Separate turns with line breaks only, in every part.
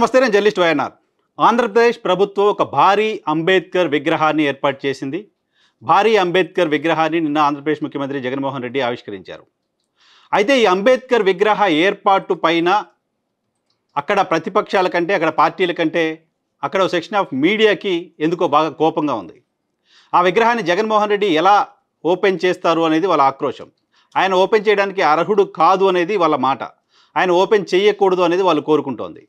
నమస్తే, నేను journalist YNR. Andhra Pradesh ప్రభుత్వం ఒక భారీ అంబేద్కర్ విగ్రహాన్ని ఏర్పాటు చేసింది. భారీ అంబేద్కర్ విగ్రహాన్ని నిన్న ఆంధ్రప్రదేశ్ ముఖ్యమంత్రి జగన్మోహన్ రెడ్డి ఆవిష్కరించారు. అయితే ఈ అంబేద్కర్ విగ్రహ ఏర్పాటు పైన అక్కడ ప్రతిపక్షాల కంటే, అక్కడ పార్టీల కంటే, అక్కడ ఒక సెక్షన్ ఆఫ్ మీడియాకి ఎందుకో బాగా కోపంగా ఉంది. ఆ విగ్రహాన్ని జగన్మోహన్ రెడ్డి ఎలా ఓపెన్ చేస్తారు అనేది వాళ్ళ ఆక్రోశం. ఆయన ఓపెన్ చేయడానికి అర్హుడు కాదు అనేది వాళ్ళ మాట. ఆయన ఓపెన్ చేయకూడదు అనేది వాళ్ళు కోరుకుంటోంది.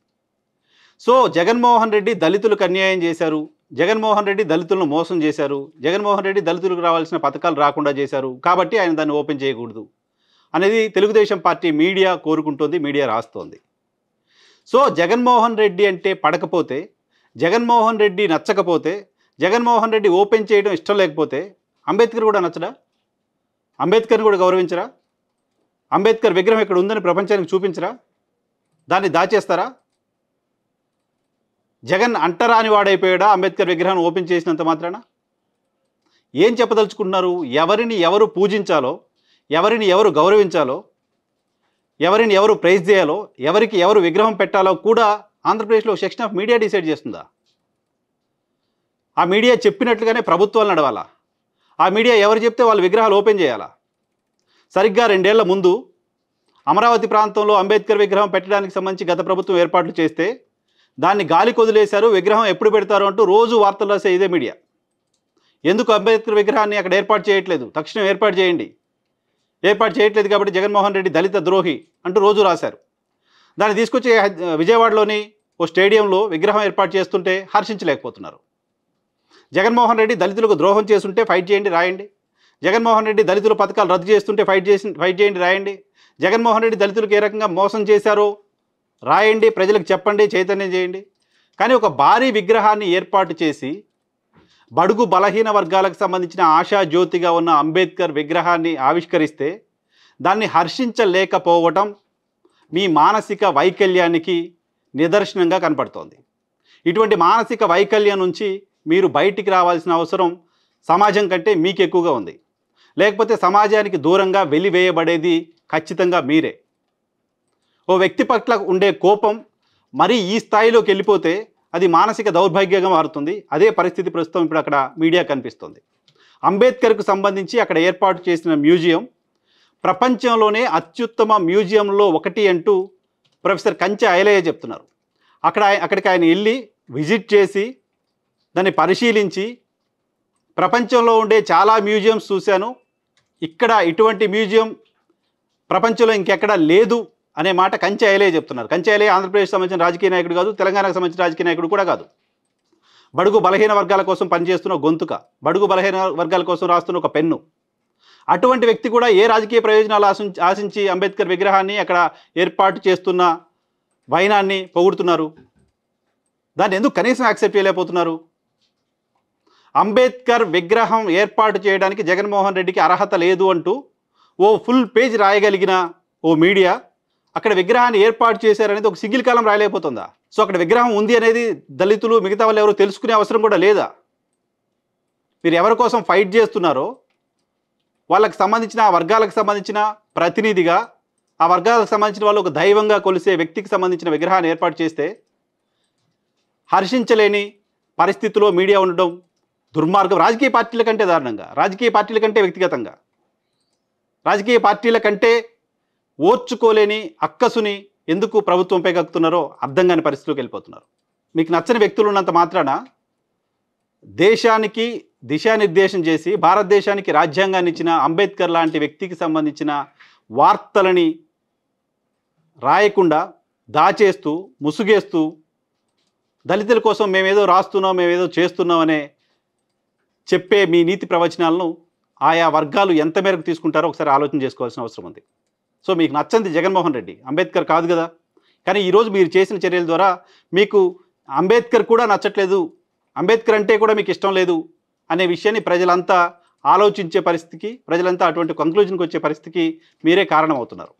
సో జగన్మోహన్ రెడ్డి దళితులకు అన్యాయం చేశారు, జగన్మోహన్ రెడ్డి దళితులను మోసం చేశారు, జగన్మోహన్ రెడ్డి దళితులకు రావాల్సిన పథకాలు రాకుండా చేశారు, కాబట్టి ఆయన దాన్ని ఓపెన్ చేయకూడదు అనేది తెలుగుదేశం పార్టీ మీడియా కోరుకుంటోంది, మీడియా రాస్తోంది. సో జగన్మోహన్ రెడ్డి అంటే పడకపోతే, జగన్మోహన్ రెడ్డి నచ్చకపోతే, జగన్మోహన్ రెడ్డి ఓపెన్ చేయడం ఇష్టం లేకపోతే అంబేద్కర్ కూడా నచ్చడా? అంబేద్కర్ని కూడా గౌరవించరా? అంబేద్కర్ విగ్రహం ఇక్కడ ఉందని ప్రపంచానికి చూపించరా? దాన్ని దాచేస్తారా? జగన్ అంటరాని వాడైపోయాడా అంబేద్కర్ విగ్రహం ఓపెన్ చేసినంత మాత్రాన? ఏం చెప్పదలుచుకుంటున్నారు? ఎవరిని ఎవరు పూజించాలో, ఎవరిని ఎవరు గౌరవించాలో, ఎవరిని ఎవరు ప్రైజ్ చేయాలో, ఎవరికి ఎవరు విగ్రహం పెట్టాలో కూడా ఆంధ్రప్రదేశ్లో సెక్షన్ ఆఫ్ మీడియా డిసైడ్ చేస్తుందా? ఆ మీడియా చెప్పినట్లుగానే ప్రభుత్వాలు నడవాలా? ఆ మీడియా ఎవరు చెప్తే వాళ్ళు విగ్రహాలు ఓపెన్ చేయాలా? సరిగ్గా 2 ఏళ్ల ముందు అమరావతి ప్రాంతంలో అంబేద్కర్ విగ్రహం పెట్టడానికి సంబంధించి గత ప్రభుత్వం ఏర్పాట్లు చేస్తే దాన్ని గాలి కొదిలేశారు. విగ్రహం ఎప్పుడు పెడతారు అంటూ రోజు వార్తలు రాసే ఇదే మీడియా. ఎందుకు అంబేద్కర్ విగ్రహాన్ని అక్కడ ఏర్పాటు చేయట్లేదు? తక్షణం ఏర్పాటు చేయండి. ఏర్పాటు చేయట్లేదు కాబట్టి జగన్మోహన్ రెడ్డి దళిత ద్రోహి అంటూ రోజు రాశారు. దాన్ని తీసుకొచ్చి విజయవాడలోని ఓ స్టేడియంలో విగ్రహం ఏర్పాటు చేస్తుంటే హర్షించలేకపోతున్నారు. జగన్మోహన్ రెడ్డి దళితులకు ద్రోహం చేస్తుంటే ఫైట్ చేయండి, రాయండి. జగన్మోహన్ రెడ్డి దళితుల పథకాలు రద్దు చేస్తుంటే ఫైట్ చేయండి, రాయండి. జగన్మోహన్ రెడ్డి దళితులకు ఏ రకంగా మోసం చేశారో రాయండి, ప్రజలకు చెప్పండి, చైతన్యం చేయండి. కానీ ఒక భారీ విగ్రహాన్ని ఏర్పాటు చేసి బడుగు బలహీన వర్గాలకు సంబంధించిన ఆశాజ్యోతిగా ఉన్న అంబేద్కర్ విగ్రహాన్ని ఆవిష్కరిస్తే దాన్ని హర్షించలేకపోవటం మీ మానసిక వైకల్యానికి నిదర్శనంగా కనపడుతోంది. ఇటువంటి మానసిక వైకల్యం నుంచి మీరు బయటికి రావాల్సిన అవసరం సమాజం కంటే మీకు ఎక్కువగా ఉంది. లేకపోతే సమాజానికి దూరంగా వెలివేయబడేది ఖచ్చితంగా మీరే. ఓ వ్యక్తి పట్ల ఉండే కోపం మరీ ఈ స్థాయిలోకి వెళ్ళిపోతే అది మానసిక దౌర్భాగ్యంగా మారుతుంది. అదే పరిస్థితి ప్రస్తుతం ఇప్పుడు అక్కడ మీడియా కనిపిస్తుంది. అంబేద్కర్కు సంబంధించి అక్కడ ఏర్పాటు చేసిన మ్యూజియం ప్రపంచంలోనే అత్యుత్తమ మ్యూజియంలో ఒకటి అంటూ ప్రొఫెసర్ కంచె ఐలయ్య చెప్తున్నారు. అక్కడికి ఆయన వెళ్ళి విజిట్ చేసి దాన్ని పరిశీలించి ప్రపంచంలో ఉండే చాలా మ్యూజియంస్ చూశాను, ఇక్కడ ఇటువంటి మ్యూజియం ప్రపంచంలో ఇంకెక్కడా లేదు అనే మాట కంచె ఐలయ్య చెప్తున్నారు. కంచె ఐలయ్య ఆంధ్రప్రదేశ్ సంబంధించిన రాజకీయ నాయకుడు కాదు, తెలంగాణకు సంబంధించిన రాజకీయ నాయకుడు కూడా కాదు. బడుగు బలహీన వర్గాల కోసం పనిచేస్తున్న గొంతుక, బడుగు బలహీన వర్గాల కోసం రాస్తున్న ఒక పెన్ను. అటువంటి వ్యక్తి కూడా ఏ రాజకీయ ప్రయోజనాలు ఆశించి అంబేద్కర్ విగ్రహాన్ని అక్కడ ఏర్పాటు చేస్తున్న వైనాన్ని పొగుడుతున్నారు? దాన్ని ఎందుకు కనీసం యాక్సెప్ట్ చేయలేకపోతున్నారు? అంబేద్కర్ విగ్రహం ఏర్పాటు చేయడానికి జగన్మోహన్ రెడ్డికి అర్హత లేదు అంటూ ఓ ఫుల్ పేజ్ రాయగలిగిన ఓ మీడియా అక్కడ విగ్రహాన్ని ఏర్పాటు చేశారనేది ఒక సింగిల్ కాలం రాయలేకపోతుందా? సో అక్కడ విగ్రహం ఉంది అనేది దళితులు మిగతా వాళ్ళు ఎవరు తెలుసుకునే అవసరం కూడా లేదా? మీరు ఎవరి కోసం ఫైట్ చేస్తున్నారో వాళ్ళకి సంబంధించిన ఆ వర్గాలకు సంబంధించిన ప్రతినిధిగా, ఆ వర్గాలకు సంబంధించిన వాళ్ళు ఒక దైవంగా కొలిసే వ్యక్తికి సంబంధించిన విగ్రహాన్ని ఏర్పాటు చేస్తే హర్షించలేని పరిస్థితిలో మీడియా ఉండడం దుర్మార్గం. రాజకీయ పార్టీల కంటే దారుణంగా, రాజకీయ పార్టీల కంటే వ్యక్తిగతంగా, రాజకీయ పార్టీల కంటే ఓర్చుకోలేని అక్కసుని ఎందుకు ప్రభుత్వంపై కక్కుతున్నారో అర్థం కాని పరిస్థితిలోకి వెళ్ళిపోతున్నారు. మీకు నచ్చని వ్యక్తులు ఉన్నంత మాత్రాన దేశానికి దిశానిర్దేశం చేసి భారతదేశానికి రాజ్యాంగాన్ని ఇచ్చిన అంబేద్కర్ లాంటి వ్యక్తికి సంబంధించిన వార్తలని రాయకుండా దాచేస్తూ, ముసుగేస్తూ, దళితుల కోసం మేమేదో రాస్తున్నాం, మేమేదో చేస్తున్నాం అనే చెప్పే మీ నీతి ప్రవచనాలను ఆయా వర్గాలు ఎంత మేరకు తీసుకుంటారో ఒకసారి ఆలోచన చేసుకోవాల్సిన అవసరం ఉంది. సో మీకు నచ్చంది జగన్మోహన్ రెడ్డి, అంబేద్కర్ కాదు కదా. కానీ ఈరోజు మీరు చేసిన చర్యల ద్వారా మీకు అంబేద్కర్ కూడా నచ్చట్లేదు, అంబేద్కర్ అంటే కూడా మీకు ఇష్టం లేదు అనే విషయాన్ని ప్రజలంతా ఆలోచించే పరిస్థితికి, ప్రజలంతా అటువంటి కంక్లూజన్కి వచ్చే పరిస్థితికి మీరే కారణమవుతున్నారు.